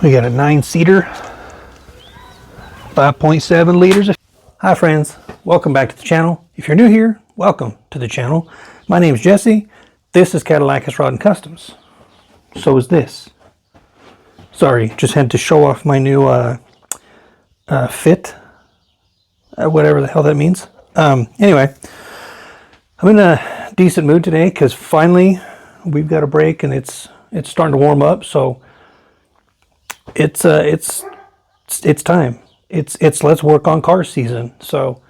We got a 9-seater, 5.7 liters. Hi friends, welcome back to the channel. If you're new here, welcome to the channel. My name is Jesse. This is Cadillacus Rod and Customs. So is this. Sorry, just had to show off my new fit, whatever the hell that means. Anyway, I'm in a decent mood today because finally we've got a break and it's starting to warm up. So it's time. It's let's work on car season. So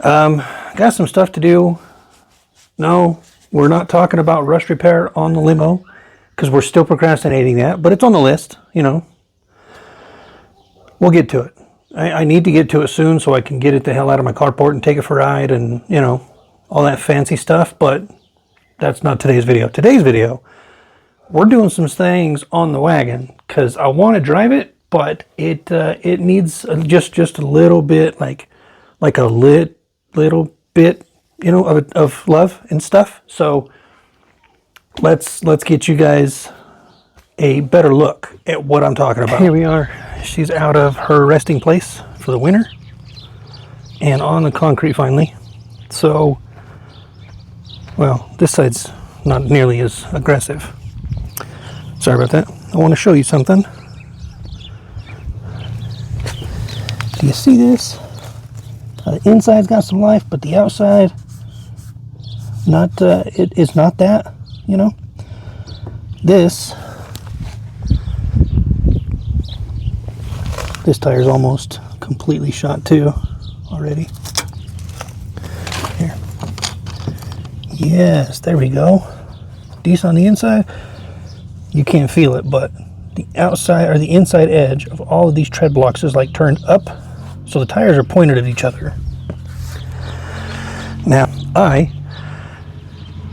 got some stuff to do. No, we're not talking about rust repair on the limo because we're still procrastinating that, but it's on the list, you know. We'll get to it. I need to get to it soon so I can get it the hell out of my carport and take it for a ride and, you know, all that fancy stuff, but that's not today's video. Today's video, we're doing some things on the wagon because I want to drive it, but it needs just a little bit, like a little bit, you know, of love and stuff. So let's get you guys a better look at what I'm talking about. Here we are. She's out of her resting place for the winter and on the concrete finally. So, well, this side's not nearly as aggressive. Sorry about that. I want to show you something. Do you see this? The inside's got some life, but the outside, it's not that, you know. This tire's almost completely shot too already. Here. Yes, there we go. Decent on the inside. You can't feel it, but the outside or the inside edge of all of these tread blocks is like turned up, so the tires are pointed at each other. Now, I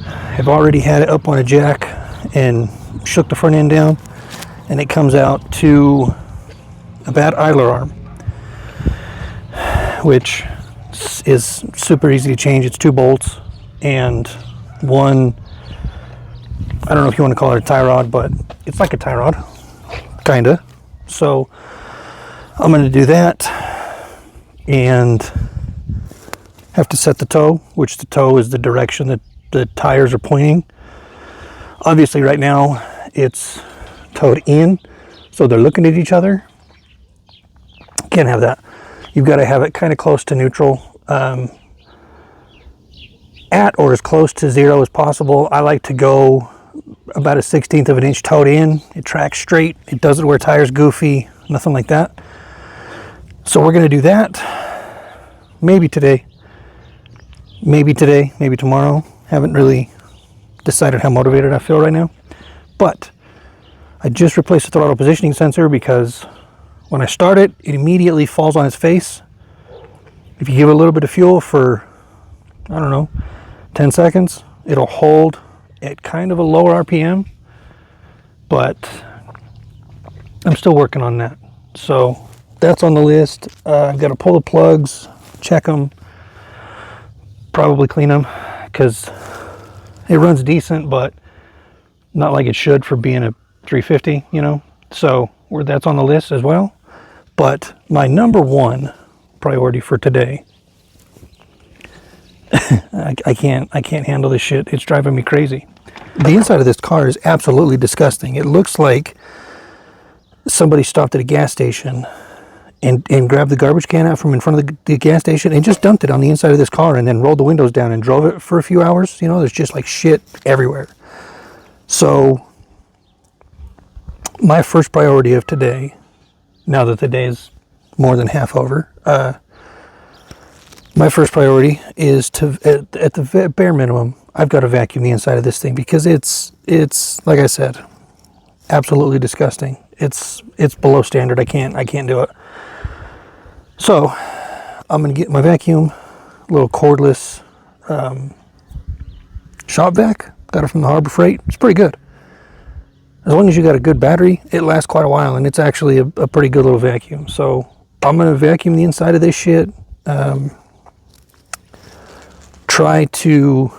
have already had it up on a jack and shook the front end down, and it comes out to a bad idler arm, which is super easy to change. It's 2 bolts and one, I don't know if you want to call it a tie rod, but it's like a tie rod, kinda. So I'm going to do that and have to set the toe, which the toe is the direction that the tires are pointing. Obviously right now it's towed in, so they're looking at each other. Can't have that. You've got to have it kind of close to neutral, at or as close to 0 as possible. I like to go about a 1/16 of an inch towed in. It tracks straight. It doesn't wear tires goofy, nothing like that. So we're going to do that. Maybe today, maybe tomorrow. Haven't really decided how motivated I feel right now. But I just replaced the throttle positioning sensor because when I start it, it immediately falls on its face. If you give it a little bit of fuel for, I don't know, 10 seconds, it'll hold at kind of a lower RPM, but I'm still working on that. So that's on the list. I've got to pull the plugs, check them, probably clean them, because it runs decent, but not like it should for being a 350, you know. So that's on the list as well. But my number one priority for today, I can't handle this shit. It's driving me crazy. The inside of this car is absolutely disgusting. It looks like somebody stopped at a gas station and grabbed the garbage can out from in front of the gas station and just dumped it on the inside of this car and then rolled the windows down and drove it for a few hours. You know, there's just like shit everywhere. So my first priority of today, now that the day is more than half over, my first priority is to, at the bare minimum, I've got to vacuum the inside of this thing because it's like I said, absolutely disgusting. It's below standard. I can't do it. So I'm gonna get my vacuum, a little cordless shop vac. Got it from the Harbor Freight. It's pretty good. As long as you got a good battery, it lasts quite a while, and it's actually a pretty good little vacuum. So I'm gonna vacuum the inside of this shit. Try to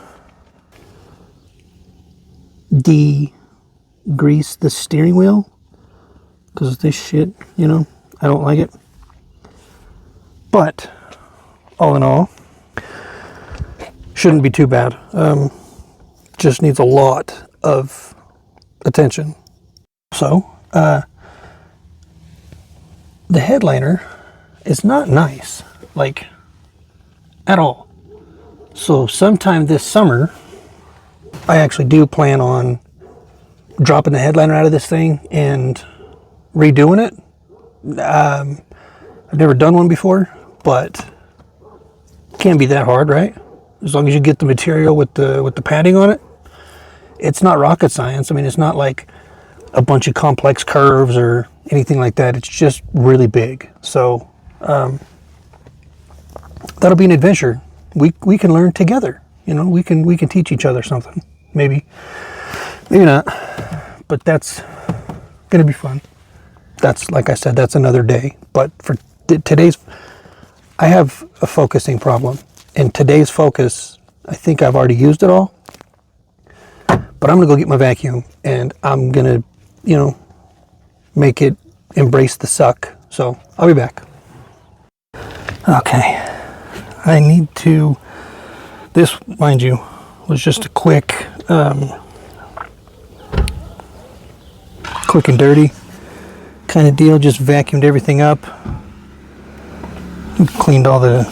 degrease the steering wheel because this shit, you know, I don't like it. But all in all, shouldn't be too bad. Just needs a lot of attention. So, the headliner is not nice, like, at all. So sometime this summer, I actually do plan on dropping the headliner out of this thing and redoing it. I've never done one before, but it can't be that hard, right? As long as you get the material with the padding on it. It's not rocket science. I mean, it's not like a bunch of complex curves or anything like that. It's just really big. So that'll be an adventure. We can learn together. You know, we can teach each other something. Maybe not. But that's gonna be fun. That's, like I said, that's another day. But for today's, I have a focusing problem. And today's focus, I think I've already used it all. But I'm gonna go get my vacuum and I'm gonna, you know, make it embrace the suck. So I'll be back. Okay. I need to, this, mind you, was just a quick and dirty kind of deal. Just vacuumed everything up, cleaned all the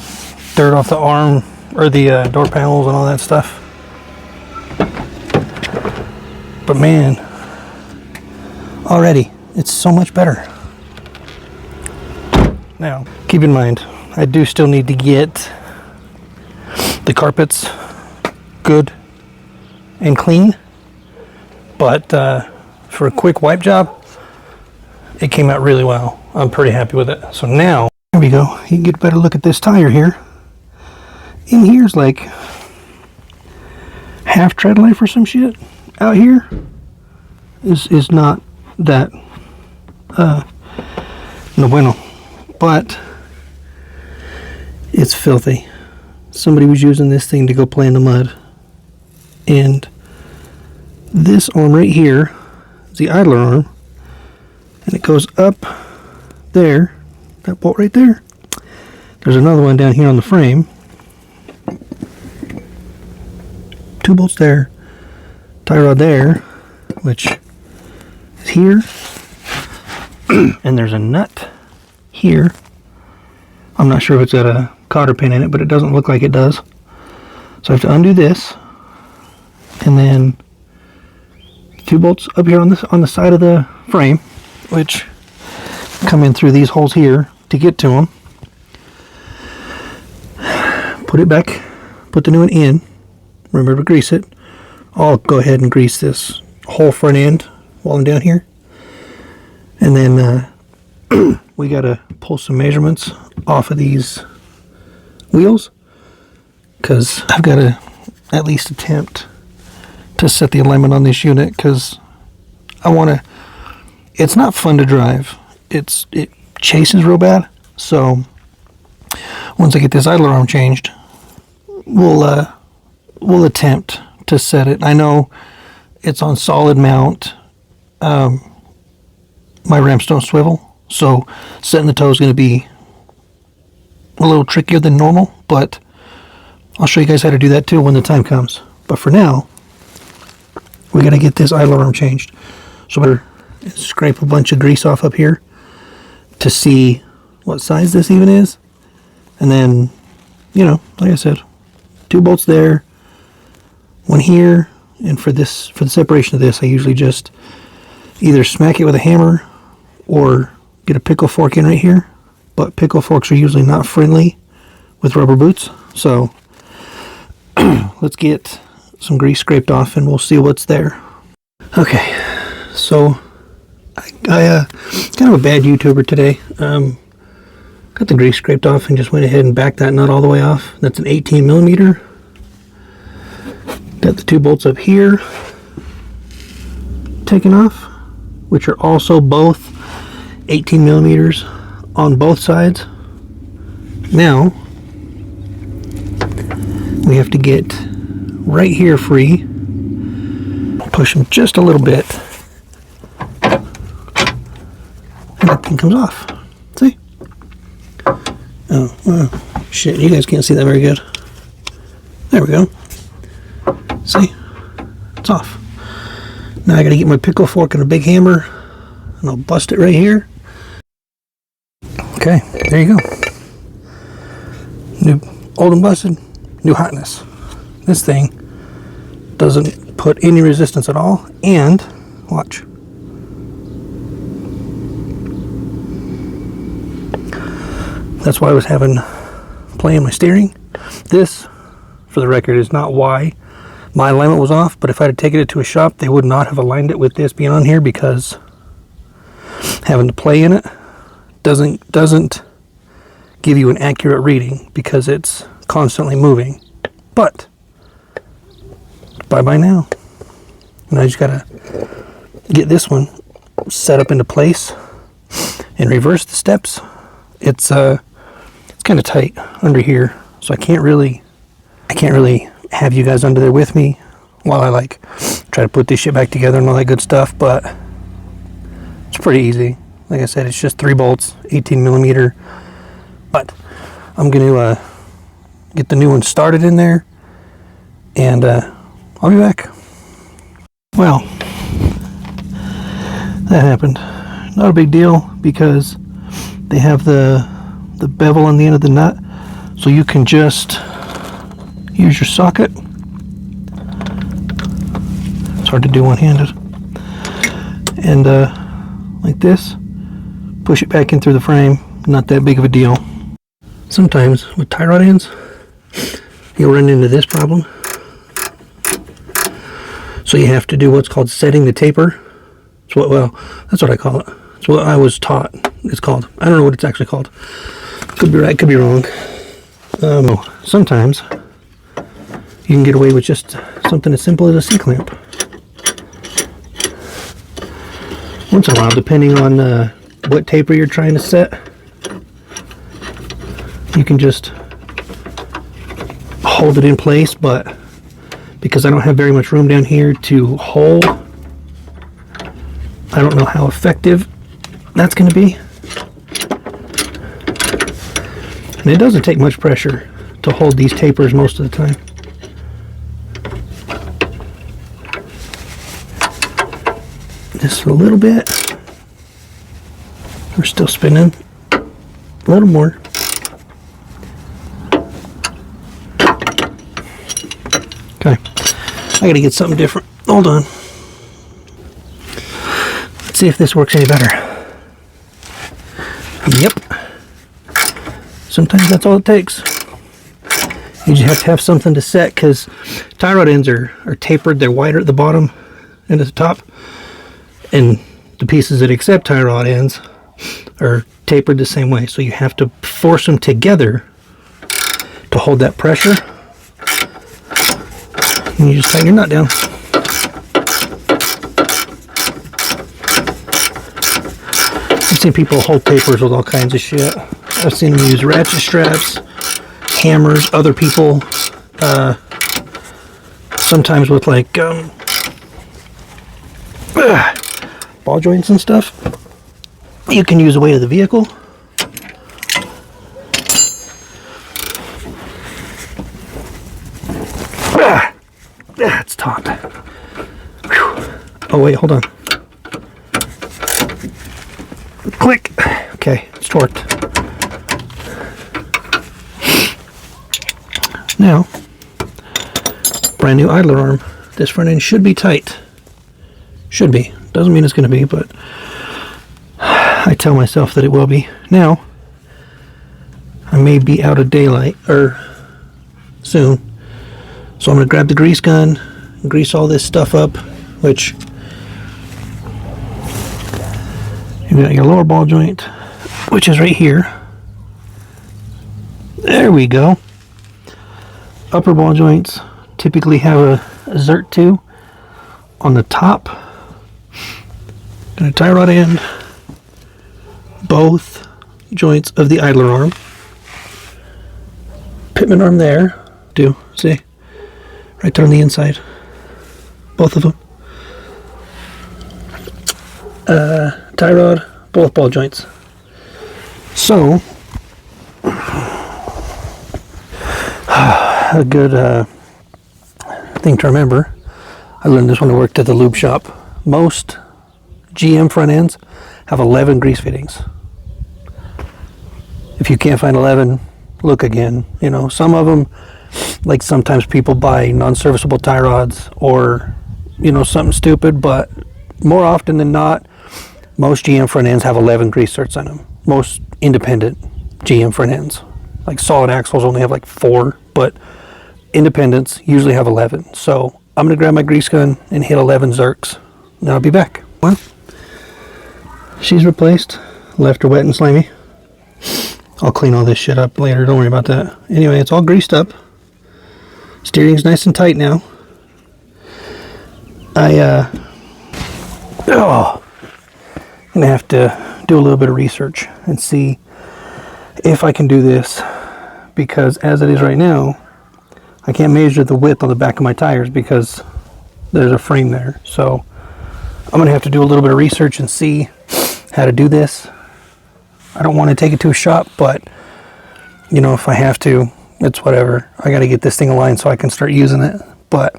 dirt off the arm or the door panels and all that stuff. But man, already it's so much better. Now, keep in mind, I do still need to get the carpets good and clean, but for a quick wipe job, it came out really well. I'm pretty happy with it. So now, here we go. You can get a better look at this tire here. In here's like half tread life or some shit. Out here is not that no bueno, but it's filthy. Somebody was using this thing to go play in the mud, and this arm right here is the idler arm, and it goes up there, that bolt right there. There's another one down here on the frame, 2 bolts there, tie rod there, which is here, and there's a nut here. I'm not sure if it's got a cotter pin in it, but it doesn't look like it does. So I have to undo this, and then 2 bolts up here on the side of the frame, which come in through these holes here to get to them. Put it back, put the new one in. Remember to grease it. I'll go ahead and grease this whole front end while I'm down here. And then we gotta pull some measurements off of these wheels, because I've got to at least attempt to set the alignment on this unit, because I want to, it's not fun to drive. It chases real bad. So once I get this idler arm changed, we'll attempt to set it. I know it's on solid mount. My ramps don't swivel, so setting the toe is going to be a little trickier than normal, but I'll show you guys how to do that too when the time comes. But for now, we got to get this idler arm changed. So we're going to scrape a bunch of grease off up here to see what size this even is. And then, you know, like I said, 2 bolts there, 1 here, and for the separation of this, I usually just either smack it with a hammer or get a pickle fork in right here. But pickle forks are usually not friendly with rubber boots. So let's get some grease scraped off and we'll see what's there. Okay, so I kind of a bad YouTuber today. Got the grease scraped off and just went ahead and backed that nut all the way off. That's an 18 millimeter. Got the 2 bolts up here taken off, which are also both 18 millimeters on both sides. Now we have to get right here free, push them just a little bit, and that thing comes off. See? Oh, shit, you guys can't see that very good. There we go. See? It's off. Now I gotta get my pickle fork and a big hammer, and I'll bust it right here. Okay, there you go. New, old and busted, new hotness. This thing doesn't put any resistance at all, and watch. That's why I was having play in my steering. This, for the record, is not why my alignment was off, but if I had taken it to a shop, they would not have aligned it with this being on here, because having to play in it doesn't give you an accurate reading because it's constantly moving. But bye now. And I just gotta get this one set up into place and reverse the steps. It's kind of tight under here, so I can't really have you guys under there with me while I like try to put this shit back together and all that good stuff. But it's pretty easy. Like I said, it's just 3 bolts, 18 millimeter. But I'm gonna get the new one started in there, and I'll be back. Well, that happened. Not a big deal, because they have the bevel on the end of the nut, so you can just use your socket. It's hard to do one-handed. And like this, push it back in through the frame. Not that big of a deal. Sometimes with tie rod ends, you'll run into this problem. So you have to do what's called setting the taper. That's what I call it. It's what I was taught it's called. I don't know what it's actually called. Could be right, could be wrong. Sometimes you can get away with just something as simple as a C-clamp. Once in a while, depending on what taper you're trying to set, you can just hold it in place, but because I don't have very much room down here to hold, I don't know how effective that's going to be. And it doesn't take much pressure to hold these tapers most of the time. Just a little bit. We're still spinning. A little more. Okay. I gotta get something different. Hold on. Let's see if this works any better. Yep. Sometimes that's all it takes. You just have to have something to set, because tie rod ends are tapered. They're wider at the bottom and at the top. And the pieces that accept tie rod ends are tapered the same way. So you have to force them together to hold that pressure. And you just tighten your nut down. I've seen people hold tapers with all kinds of shit. I've seen them use ratchet straps, hammers, other people, sometimes with like ball joints and stuff. You can use the weight of the vehicle. It's taut. Oh wait, hold on. Click. Okay, it's torqued. Now, brand new idler arm. This front end should be tight. Should be. Doesn't mean it's going to be, but I tell myself that it will be. Now, I may be out of daylight, or soon. So I'm going to grab the grease gun, grease all this stuff up, which you've got your lower ball joint, which is right here. There we go. Upper ball joints typically have a Zert 2 on the top. Gonna tie rod end both joints of the idler arm. Pitman arm there. See? Right there on the inside. Both of them. Tie rod, both ball joints. So, a good thing to remember, I learned this when I worked at the lube shop. Most GM front ends have 11 grease fittings. If you can't find 11, look again. You know, some of them, like sometimes people buy non-serviceable tie rods or, you know, something stupid, but more often than not, most GM front ends have 11 grease certs on them. Most independent GM front ends. Like solid axles only have like 4, but independents usually have 11. So I'm going to grab my grease gun and hit 11 zerks. And I'll be back. Well, she's replaced. Left her wet and slimy. I'll clean all this shit up later. Don't worry about that. Anyway, it's all greased up. Steering's nice and tight now. I'm going to have to do a little bit of research and see if I can do this, because as it is right now, I can't measure the width on the back of my tires because there's a frame there. So I'm going to have to do a little bit of research and see how to do this. I don't want to take it to a shop, but you know, if I have to, it's whatever. I got to get this thing aligned so I can start using it. But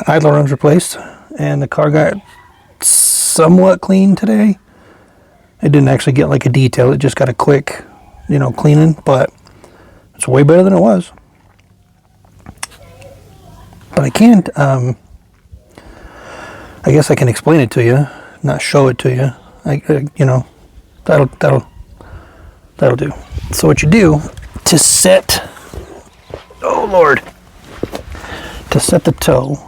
idler arms replaced, and the car got somewhat clean today. It didn't actually get like a detail, it just got a quick, you know, cleaning, but it's way better than it was. But I can't, I guess I can explain it to you, not show it to you. You know, that'll do. So what you do to set, oh Lord, to set the toe,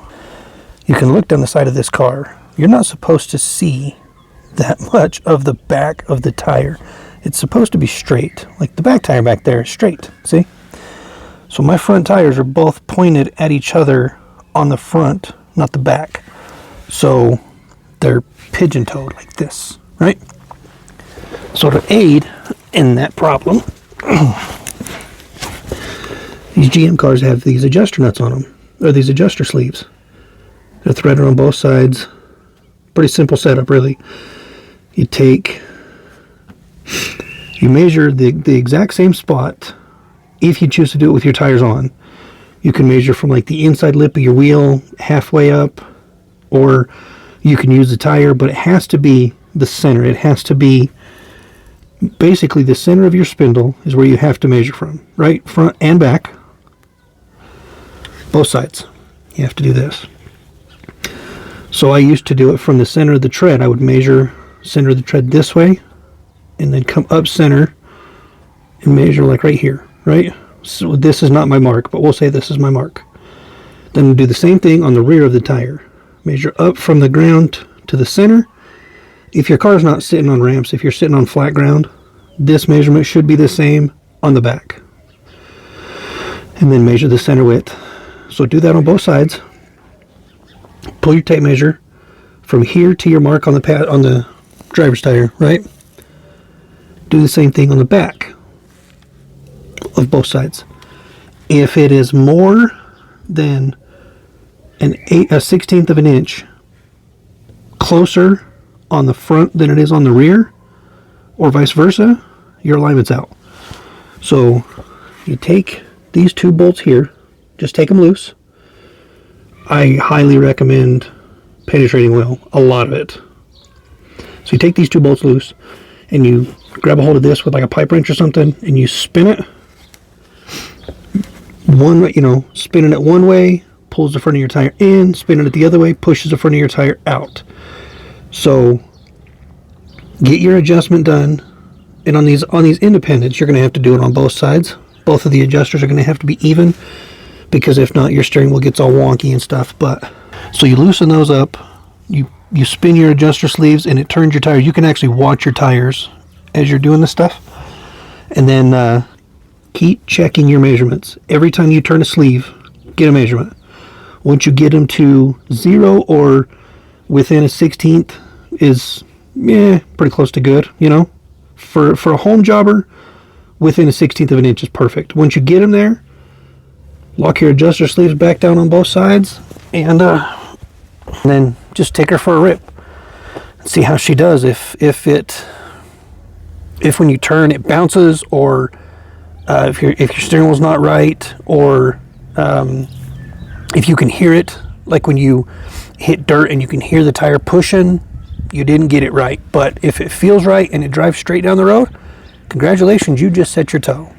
you can look down the side of this car. You're not supposed to see that much of the back of the tire. It's supposed to be straight, like the back tire back there is straight, see? So my front tires are both pointed at each other on the front, not the back. So they're pigeon-toed like this, right? So to aid in that problem, these GM cars have these adjuster nuts on them, or these adjuster sleeves. They're threaded on both sides. Pretty simple setup, really. You measure the exact same spot. If you choose to do it with your tires on, you can measure from like the inside lip of your wheel halfway up, or you can use the tire, but it has to be the center. It has to be basically the center of your spindle is where you have to measure from, right? Front and back. Both sides. You have to do this. So I used to do it from the center of the tread. I would measure center of the tread this way, and then come up center and measure like right here, right? So this is not my mark, but we'll say this is my mark. Then do the same thing on the rear of the tire. Measure up from the ground to the center. If your car's not sitting on ramps, if you're sitting on flat ground, this measurement should be the same on the back. And then measure the center width. So do that on both sides. Pull your tape measure from here to your mark on the pad on the driver's tire, right? Do the same thing on the back of both sides. If it is more than a 1/16 of an inch closer on the front than it is on the rear, or vice versa, your alignment's out. So you take these two bolts here, just take them loose. I highly recommend penetrating oil, a lot of it. So you take these two bolts loose and you grab a hold of this with like a pipe wrench or something, and you spin it spinning it one way pulls the front of your tire in, spinning it the other way pushes the front of your tire out. So get your adjustment done, and on these independents you're going to have to do it on both sides. Both of the adjusters are going to have to be even, because if not, your steering wheel gets all wonky and stuff. But so you loosen those up, you spin your adjuster sleeves, and it turns your tires. You can actually watch your tires as you're doing this stuff, and then keep checking your measurements. Every time you turn a sleeve, get a measurement. Once you get them to 0 or within a 1/16 is pretty close to good. You know, for a home jobber, within a 1/16 of an inch is perfect. Once you get them there, lock your adjuster sleeves back down on both sides, and then just take her for a rip. See how she does. If when you turn it bounces, or if your steering wheel's not right, or if you can hear it, like when you hit dirt and you can hear the tire pushing, you didn't get it right. But if it feels right and it drives straight down the road, congratulations, you just set your toe.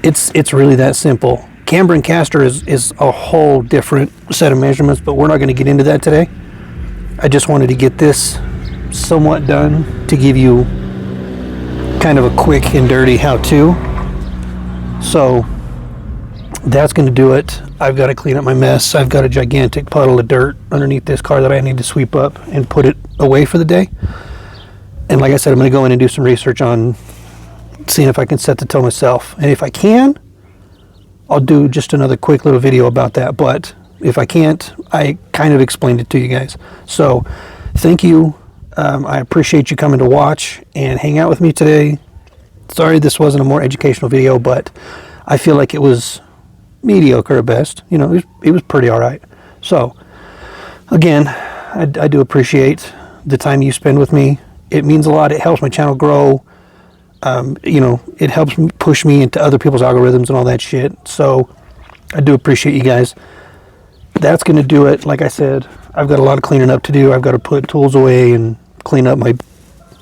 It's really that simple. Camber and caster is a whole different set of measurements, but we're not going to get into that today. I just wanted to get this somewhat done to give you kind of a quick and dirty how-to. So that's going to do it. I've got to clean up my mess. I've got a gigantic puddle of dirt underneath this car that I need to sweep up and put it away for the day. And like I said, I'm going to go in and do some research on seeing if I can set the toe myself. And if I can, I'll do just another quick little video about that. But if I can't, I kind of explained it to you guys. So thank you. I appreciate you coming to watch and hang out with me today. Sorry this wasn't a more educational video, but I feel like it was mediocre at best. You know, it was pretty all right. So again, I do appreciate the time you spend with me. It means a lot. It helps my channel grow. You know, it helps push me into other people's algorithms and all that shit. So I do appreciate you guys. That's going to do it. Like I said, I've got a lot of cleaning up to do. I've got to put tools away and clean up my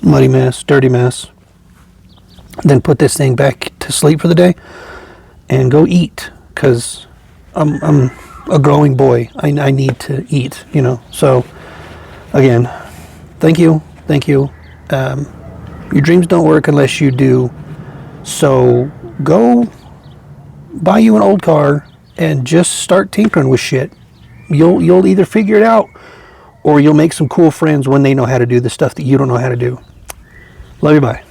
muddy mess, dirty mess. Then put this thing back to sleep for the day and go eat, because I'm a growing boy. I need to eat, you know. So again, thank you. Your dreams don't work unless you do. So go buy you an old car and just start tinkering with shit. You'll either figure it out, or you'll make some cool friends when they know how to do the stuff that you don't know how to do. Love you, bye.